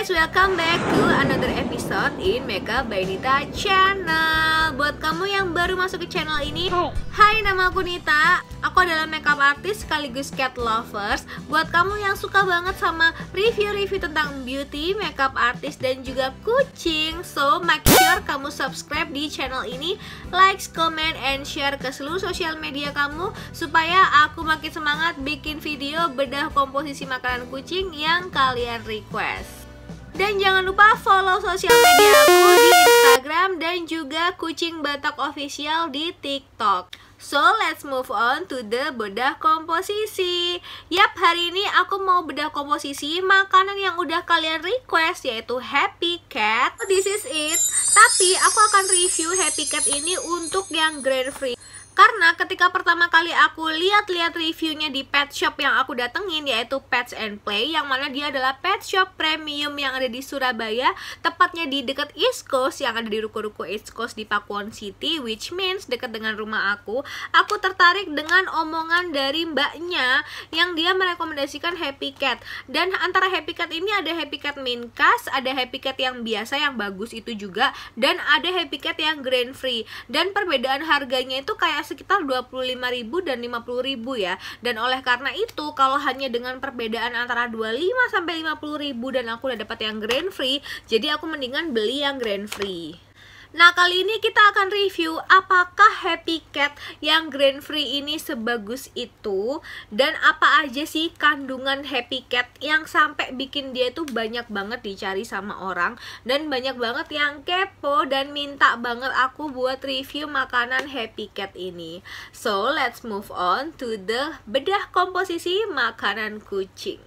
guys, welcome back to another episode in Makeup by Nita channel. Buat kamu yang baru masuk ke channel ini, hai, nama aku Nita. Aku adalah makeup artist sekaligus cat lovers. Buat kamu yang suka banget sama review-review tentang beauty, makeup artist, dan juga kucing, so make sure kamu subscribe di channel ini, like, comment, and share ke seluruh sosial media kamu supaya aku makin semangat bikin video bedah komposisi makanan kucing yang kalian request. Dan jangan lupa follow sosial media aku di Instagram dan juga Kucing Batak Official di TikTok. So let's move on to the bedah komposisi. Yap, hari ini aku mau bedah komposisi makanan yang udah kalian request, yaitu Happy Cat. This is it. Tapi aku akan review Happy Cat ini untuk yang grain free. Karena ketika pertama kali aku lihat-lihat reviewnya di pet shop yang aku datengin, yaitu Pets and Play, yang mana dia adalah pet shop premium yang ada di Surabaya, tepatnya di dekat East Coast, yang ada di ruko-ruko East Coast di Pakuwon City, which means dekat dengan rumah aku tertarik dengan omongan dari mbaknya yang dia merekomendasikan Happy Cat. Dan antara Happy Cat ini ada Happy Cat Minkas, ada Happy Cat yang biasa yang bagus itu juga, dan ada Happy Cat yang grain free. Dan perbedaan harganya itu kayak sekitar 25.000 dan 50.000 ya. Dan oleh karena itu, kalau hanya dengan perbedaan antara 25 sampai 50.000 dan aku udah dapat yang grain free, jadi aku mendingan beli yang grain free. Nah, kali ini kita akan review apakah Happy Cat yang grain free ini sebagus itu, dan apa aja sih kandungan Happy Cat yang sampai bikin dia tuh banyak banget dicari sama orang, dan banyak banget yang kepo dan minta banget aku buat review makanan Happy Cat ini. So, let's move on to the bedah komposisi makanan kucing.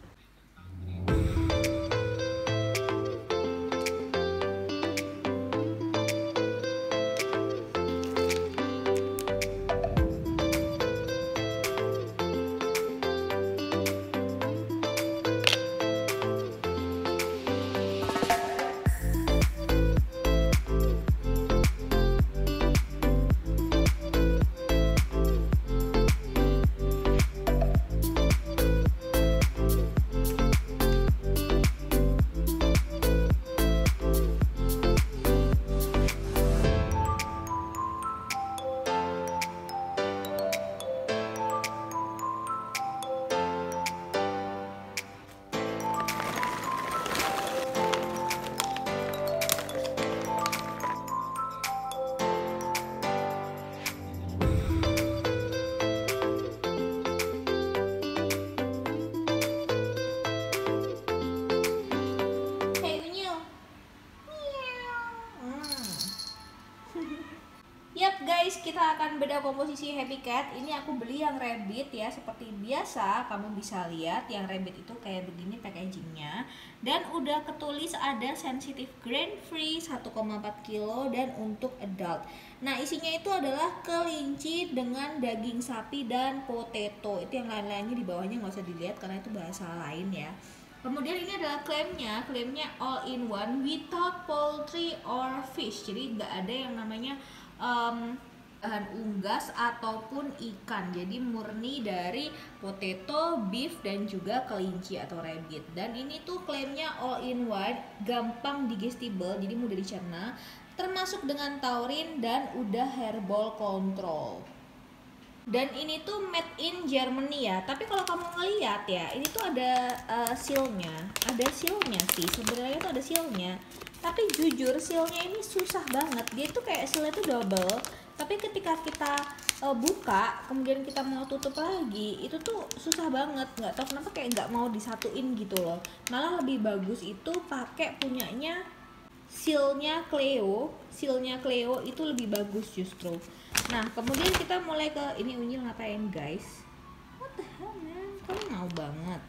Yap guys, kita akan bedah komposisi Happy Cat. Ini aku beli yang rabbit ya, seperti biasa kamu bisa lihat yang rabbit itu kayak begini packagingnya. Dan udah ketulis ada sensitive grain free 1,4 kilo dan untuk adult. Nah, isinya itu adalah kelinci dengan daging sapi dan potato. Itu yang lain-lainnya di bawahnya nggak usah dilihat karena itu bahasa lain ya. Kemudian ini adalah klaimnya all in one without poultry or fish. Jadi nggak ada yang namanya bahan unggas ataupun ikan, jadi murni dari potato, beef, dan juga kelinci atau rabbit. Dan ini tuh klaimnya all in one, gampang digestible, jadi mudah dicerna, termasuk dengan taurin dan udah herbal control. Dan ini tuh made in Germany ya. Tapi kalau kamu ngeliat ya, ini tuh ada sealnya, sih sebenarnya tuh ada sealnya. Tapi jujur sealnya ini susah banget. Dia tuh kayak sealnya tuh double. Tapi ketika kita buka, kemudian kita mau tutup lagi, itu tuh susah banget. Nggak tahu kenapa kayak nggak mau disatuin gitu loh. Malah lebih bagus itu pakai punyanya sealnya Cleo. Sealnya Cleo itu lebih bagus justru. Nah, kemudian kita mulai ke ini. Unyil ngapain guys? What the hell man? Kamu mau banget.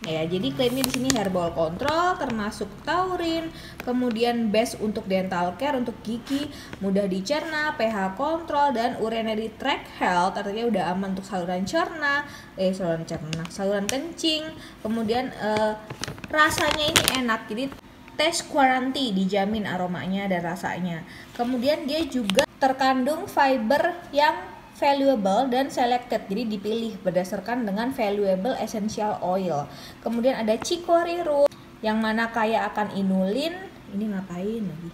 Ya, jadi klaimnya di sini herbal control, termasuk taurin, kemudian best untuk dental care, untuk gigi, mudah dicerna, pH control, dan urinary tract health, artinya udah aman untuk saluran saluran kencing. Kemudian rasanya ini enak, jadi taste quarantine, dijamin aromanya dan rasanya. Kemudian dia juga terkandung fiber yang valuable dan selected, jadi dipilih berdasarkan dengan valuable essential oil. Kemudian ada chicory root yang mana kaya akan inulin. Ini ngapain lagi?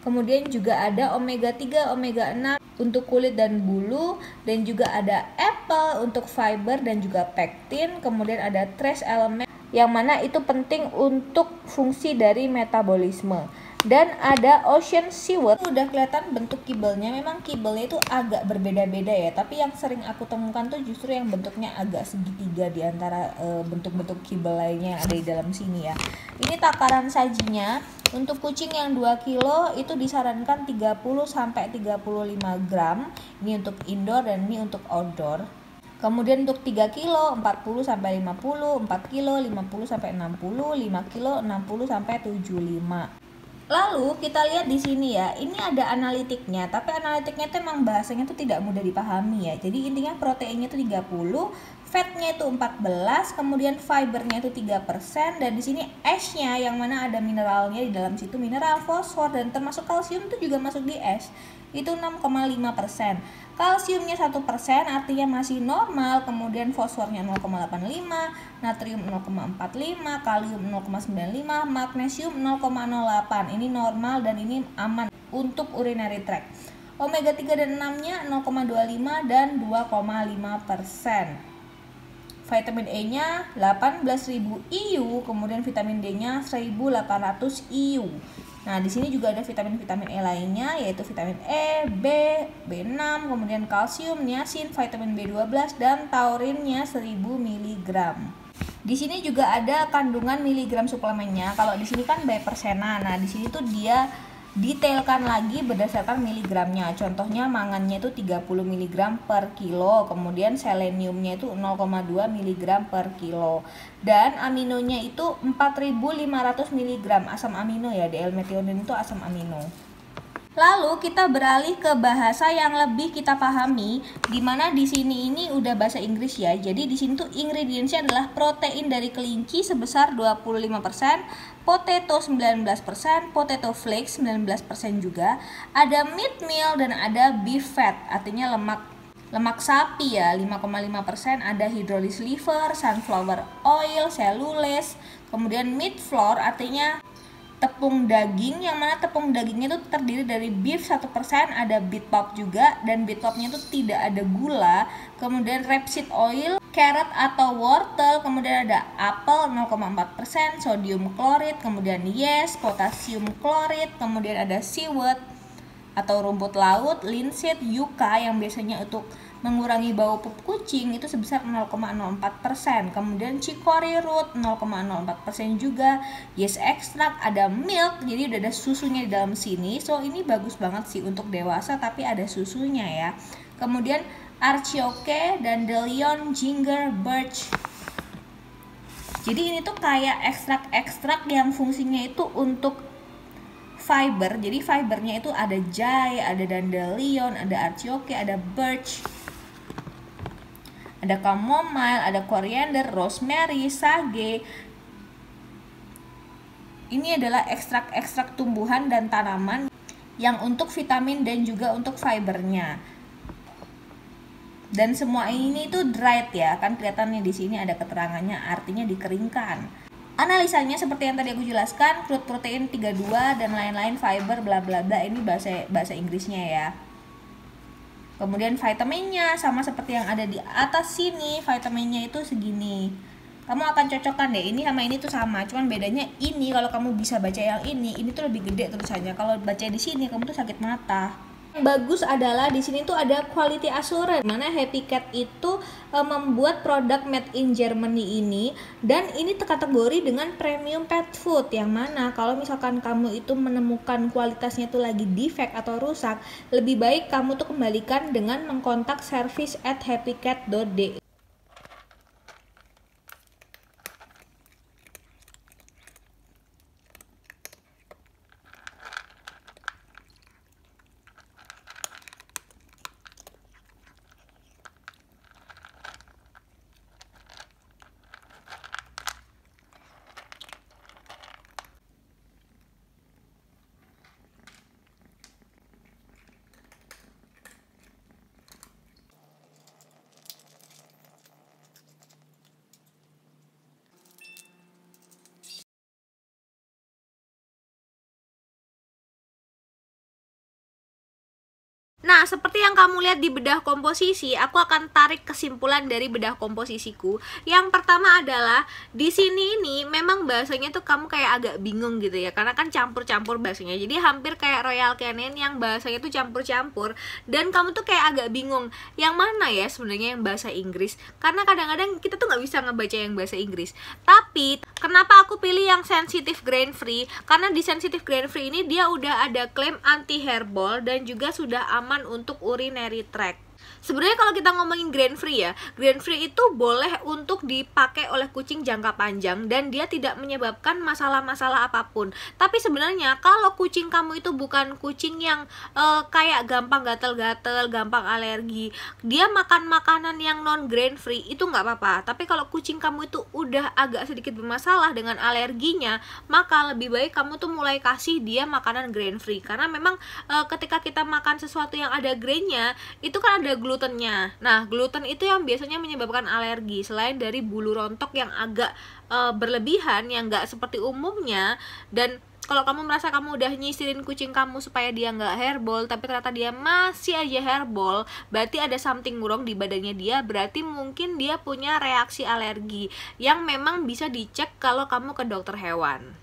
Kemudian juga ada omega 3, omega 6 untuk kulit dan bulu, dan juga ada apple untuk fiber dan juga pektin. Kemudian ada trace element yang mana itu penting untuk fungsi dari metabolisme. Dan ada ocean seaweed. Udah kelihatan bentuk kibelnya, memang kibelnya itu agak berbeda-beda ya, tapi yang sering aku temukan tuh justru yang bentuknya agak segitiga di antara bentuk-bentuk kibel lainnya yang ada di dalam sini ya. Ini takaran sajinya. Untuk kucing yang 2 kilo itu disarankan 30 sampai 35 gram. Ini untuk indoor dan ini untuk outdoor. Kemudian untuk 3 kilo 40 sampai 50, 4 kilo 50 sampai 60, 5 kilo 60 sampai 75. Lalu kita lihat di sini ya, ini ada analitiknya, tapi analitiknya itu emang bahasanya itu tidak mudah dipahami ya. Jadi intinya proteinnya itu 30, fatnya itu 14, kemudian fibernya itu 3%, dan di sini ash-nya yang mana ada mineralnya di dalam situ, mineral, fosfor, dan termasuk kalsium itu juga masuk di ash. Itu 6,5%. Kalsiumnya 1% artinya masih normal, kemudian fosfornya 0,85, natrium 0,45, kalium 0,95, magnesium 0,08. Ini normal dan ini aman untuk urinary tract. Omega 3 dan 6-nya 0,25 dan 2,5%. Vitamin E-nya 18.000 IU, kemudian vitamin D-nya 1.800 IU. Nah, di sini juga ada vitamin-vitamin E lainnya, yaitu vitamin E, B, B6, kemudian kalsium, niacin, vitamin B12, dan taurinnya 1000 mg. Di sini juga ada kandungan miligram suplemennya. Kalau di sini kan by persenan. Nah, di sini tuh dia detailkan lagi berdasarkan miligramnya. Contohnya mangannya itu 30 mg per kilo, kemudian seleniumnya itu 0,2 mg per kilo, dan aminonya itu 4500 mg asam amino ya. D-L-methionine itu asam amino. Lalu kita beralih ke bahasa yang lebih kita pahami, di mana di sini ini udah bahasa Inggris ya. Jadi di sini tuh ingredientsnya adalah protein dari kelinci sebesar 25%, potato 19%, potato flakes 19% juga, ada meat meal dan ada beef fat, artinya lemak sapi ya 5,5%, ada hydrolyzed liver, sunflower oil, cellulase, kemudian meat flour artinya tepung daging, yang mana tepung dagingnya itu terdiri dari beef 1%, ada beet pulp juga, dan beet pulpnya itu tidak ada gula. Kemudian rapeseed oil, carrot atau wortel, kemudian ada apel 0,4%, sodium klorid, kemudian yes, potasium klorid, kemudian ada seaweed atau rumput laut, linseed, yucca yang biasanya untuk mengurangi bau pup kucing itu sebesar 0,04%. Kemudian chicory root 0,04% juga. Yes extract, ada milk, jadi udah ada susunya di dalam sini. So ini bagus banget sih untuk dewasa tapi ada susunya ya. Kemudian artichoke, dandelion, ginger, birch. Jadi ini tuh kayak ekstrak-ekstrak yang fungsinya itu untuk fiber. Jadi fibernya itu ada jay, ada dandelion, ada artichoke, ada birch, ada chamomile, ada coriander, rosemary, sage. Ini adalah ekstrak-ekstrak tumbuhan dan tanaman yang untuk vitamin dan juga untuk fibernya. Dan semua ini tuh dried ya, kan kelihatannya di sini ada keterangannya, artinya dikeringkan. Analisanya seperti yang tadi aku jelaskan, crude protein 32 dan lain-lain, fiber bla bla bla, ini bahasa Inggrisnya ya. Kemudian vitaminnya sama seperti yang ada di atas sini, vitaminnya itu segini. Kamu akan cocokkan deh, ini sama ini tuh sama, cuman bedanya ini kalau kamu bisa baca yang ini tuh lebih gede tulisannya. Kalau baca di sini kamu tuh sakit mata. Yang bagus adalah di sini tuh ada quality assurance, mana Happy Cat itu membuat produk made in Germany ini, dan ini terkategori dengan premium pet food, yang mana kalau misalkan kamu itu menemukan kualitasnya itu lagi defect atau rusak, lebih baik kamu tuh kembalikan dengan mengkontak service@happycat.de. Nah, seperti yang kamu lihat di bedah komposisi, aku akan tarik kesimpulan dari bedah komposisiku. Yang pertama adalah di sini ini memang bahasanya tuh kamu kayak agak bingung gitu ya, karena kan campur-campur bahasanya. Jadi hampir kayak Royal Canin yang bahasanya tuh campur-campur, dan kamu tuh kayak agak bingung yang mana ya sebenarnya yang bahasa Inggris. Karena kadang-kadang kita tuh nggak bisa ngebaca yang bahasa Inggris. Tapi kenapa aku pilih yang sensitive grain free? Karena di sensitive grain free ini dia udah ada klaim anti hairball dan juga sudah aman untuk urinary tract. Sebenarnya kalau kita ngomongin grain free ya, grain free itu boleh untuk dipakai oleh kucing jangka panjang dan dia tidak menyebabkan masalah-masalah apapun. Tapi sebenarnya kalau kucing kamu itu bukan kucing yang kayak gampang gatel-gatel, gampang alergi, dia makan makanan yang non grain free itu nggak apa-apa. Tapi kalau kucing kamu itu udah agak sedikit bermasalah dengan alerginya, maka lebih baik kamu tuh mulai kasih dia makanan grain free. Karena memang ketika kita makan sesuatu yang ada grainnya, itu kan ada glutennya. Nah, gluten itu yang biasanya menyebabkan alergi. Selain dari bulu rontok yang agak berlebihan, yang nggak seperti umumnya. Dan kalau kamu merasa kamu udah nyisirin kucing kamu supaya dia nggak hairball, tapi ternyata dia masih aja hairball, berarti ada something wrong di badannya dia. Berarti mungkin dia punya reaksi alergi yang memang bisa dicek kalau kamu ke dokter hewan.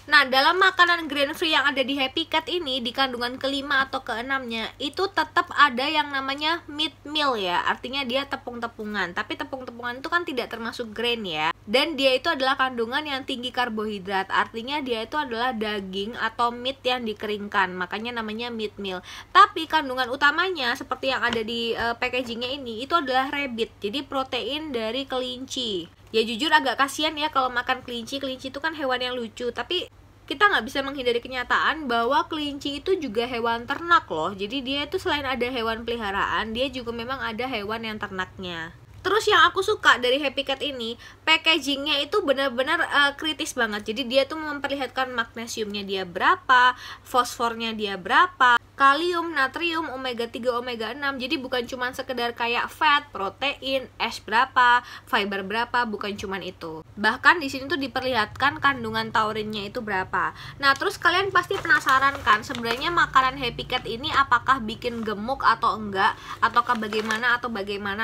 Nah, dalam makanan grain free yang ada di Happy Cat ini, di kandungan kelima atau keenamnya, itu tetap ada yang namanya meat meal ya. Artinya dia tepung-tepungan. Tapi tepung-tepungan itu kan tidak termasuk grain ya. Dan dia itu adalah kandungan yang tinggi karbohidrat. Artinya dia itu adalah daging atau meat yang dikeringkan. Makanya namanya meat meal. Tapi kandungan utamanya seperti yang ada di packagingnya ini, itu adalah rabbit. Jadi protein dari kelinci. Ya jujur agak kasihan ya kalau makan kelinci. Kelinci itu kan hewan yang lucu, tapi kita nggak bisa menghindari kenyataan bahwa kelinci itu juga hewan ternak loh. Jadi dia itu selain ada hewan peliharaan, dia juga memang ada hewan yang ternaknya. Terus yang aku suka dari Happy Cat ini, packagingnya itu benar-benar kritis banget. Jadi dia tuh memperlihatkan magnesiumnya dia berapa, fosfornya dia berapa, kalium, natrium, omega 3, omega 6. Jadi bukan cuma sekedar kayak fat, protein, ash berapa, fiber berapa, bukan cuma itu. Bahkan di sini tuh diperlihatkan kandungan taurinnya itu berapa. Nah, terus kalian pasti penasaran kan, sebenarnya makanan Happy Cat ini apakah bikin gemuk atau enggak, ataukah bagaimana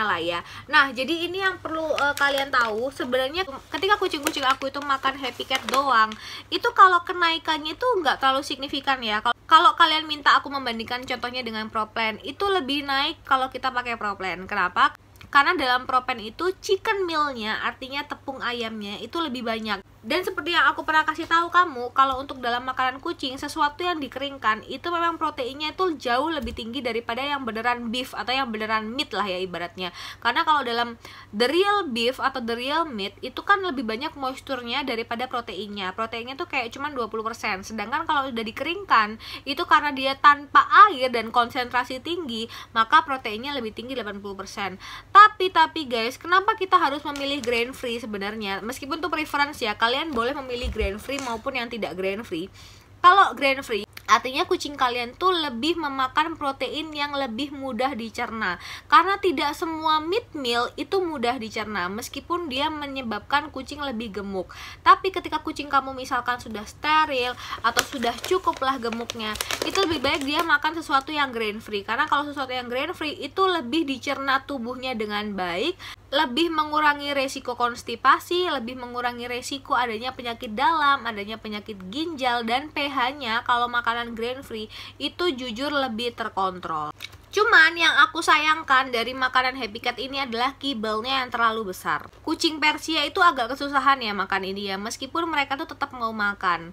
lah ya. Nah, jadi ini yang perlu kalian tahu. Sebenarnya ketika kucing-kucing aku itu makan Happy Cat doang, itu kalau kenaikannya itu nggak terlalu signifikan ya. Kalau kalian minta aku membandingkan contohnya dengan Pro-Plan, itu lebih naik kalau kita pakai Pro-Plan. Kenapa? Karena dalam Pro-Plan itu chicken mealnya, artinya tepung ayamnya itu lebih banyak. Dan seperti yang aku pernah kasih tahu kamu, kalau untuk dalam makanan kucing, sesuatu yang dikeringkan itu memang proteinnya itu jauh lebih tinggi daripada yang beneran beef atau yang beneran meat lah ya ibaratnya. Karena kalau dalam the real beef atau the real meat itu kan lebih banyak moisturnya daripada proteinnya. Proteinnya tuh kayak cuman 20%. Sedangkan kalau udah dikeringkan, itu karena dia tanpa air dan konsentrasi tinggi, maka proteinnya lebih tinggi 80%. Tapi guys, kenapa kita harus memilih grain free sebenarnya? Meskipun tuh preference ya, kalian boleh memilih grain free maupun yang tidak grain free. Kalau grain free artinya kucing kalian tuh lebih memakan protein yang lebih mudah dicerna. Karena tidak semua meat meal itu mudah dicerna, meskipun dia menyebabkan kucing lebih gemuk. Tapi ketika kucing kamu misalkan sudah steril atau sudah cukuplah gemuknya, itu lebih baik dia makan sesuatu yang grain free. Karena kalau sesuatu yang grain free itu lebih dicerna tubuhnya dengan baik, lebih mengurangi resiko konstipasi, lebih mengurangi resiko adanya penyakit dalam, adanya penyakit ginjal, dan pH-nya kalau makanan grain free itu jujur lebih terkontrol. Cuman yang aku sayangkan dari makanan Happy Cat ini adalah kibelnya yang terlalu besar. Kucing Persia itu agak kesusahan ya makan ini ya, meskipun mereka tuh tetap mau makan.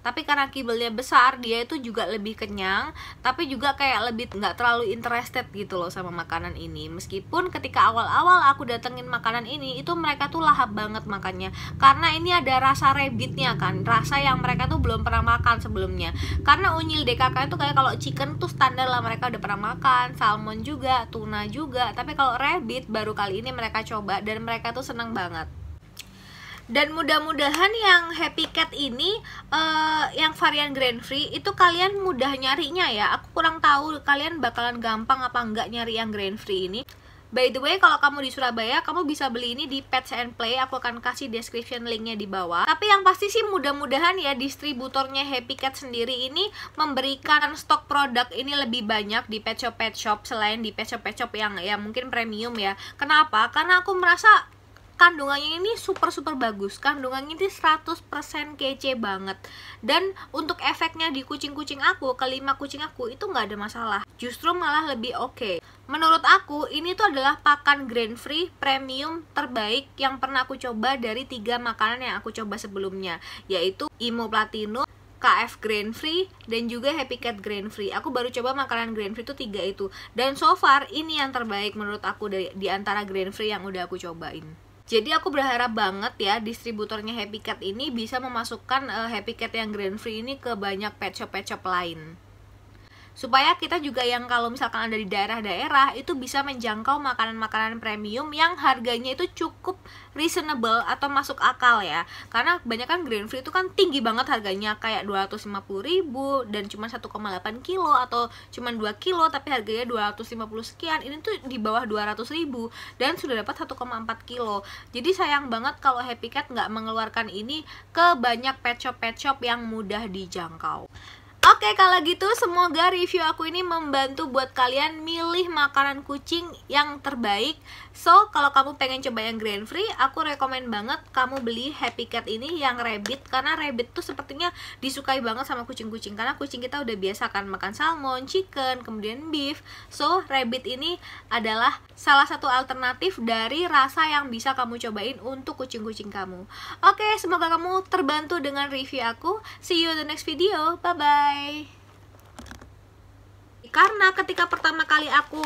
Tapi karena kibelnya besar, dia itu juga lebih kenyang, tapi juga kayak lebih nggak terlalu interested gitu loh sama makanan ini. Meskipun ketika awal-awal aku datengin makanan ini, itu mereka tuh lahap banget makannya. Karena ini ada rasa rabbitnya kan, rasa yang mereka tuh belum pernah makan sebelumnya. Karena unyil DKK itu kayak kalau chicken tuh standar lah, mereka udah pernah makan, salmon juga, tuna juga. Tapi kalau rabbit baru kali ini mereka coba dan mereka tuh seneng banget. Dan mudah-mudahan yang Happy Cat ini yang varian grain free itu kalian mudah nyarinya ya. Aku kurang tahu kalian bakalan gampang apa enggak nyari yang grain free ini. By the way, kalau kamu di Surabaya, kamu bisa beli ini di Pets and Play. Aku akan kasih description linknya di bawah. Tapi yang pasti sih mudah-mudahan ya distributornya Happy Cat sendiri ini memberikan stok produk ini lebih banyak di pet shop selain di pet shop yang ya mungkin premium ya. Kenapa? Karena aku merasa kandungannya ini super bagus. Kandungannya ini 100% kece banget. Dan untuk efeknya di kucing-kucing aku, kelima kucing aku itu nggak ada masalah. Justru malah lebih oke. Menurut aku ini tuh adalah pakan grain free premium terbaik yang pernah aku coba dari 3 makanan yang aku coba sebelumnya, yaitu Imo Platinum, KF grain free, dan juga Happy Cat grain free. Aku baru coba makanan grain free itu 3 itu. Dan so far ini yang terbaik menurut aku di antara grain free yang udah aku cobain. Jadi aku berharap banget ya distributornya Happy Cat ini bisa memasukkan Happy Cat yang grain free ini ke banyak pet shop lain. Supaya kita juga yang kalau misalkan ada di daerah-daerah itu bisa menjangkau makanan-makanan premium yang harganya itu cukup reasonable atau masuk akal ya. Karena kebanyakan grain free itu kan tinggi banget harganya, kayak 250.000 dan cuma 1,8 kilo atau cuma 2 kilo tapi harganya 250 sekian. Ini tuh di bawah 200.000 dan sudah dapat 1,4 kilo. Jadi sayang banget kalau Happy Cat nggak mengeluarkan ini ke banyak pet shop yang mudah dijangkau. Oke, kalau gitu semoga review aku ini membantu buat kalian milih makanan kucing yang terbaik. So, kalau kamu pengen coba yang grain free, aku rekomen banget kamu beli Happy Cat ini yang rabbit. Karena rabbit tuh sepertinya disukai banget sama kucing-kucing. Karena kucing kita udah biasa kan makan salmon, chicken, kemudian beef. So, rabbit ini adalah salah satu alternatif dari rasa yang bisa kamu cobain untuk kucing-kucing kamu. Oke, semoga kamu terbantu dengan review aku. See you in the next video. Bye-bye. Karena ketika pertama kali aku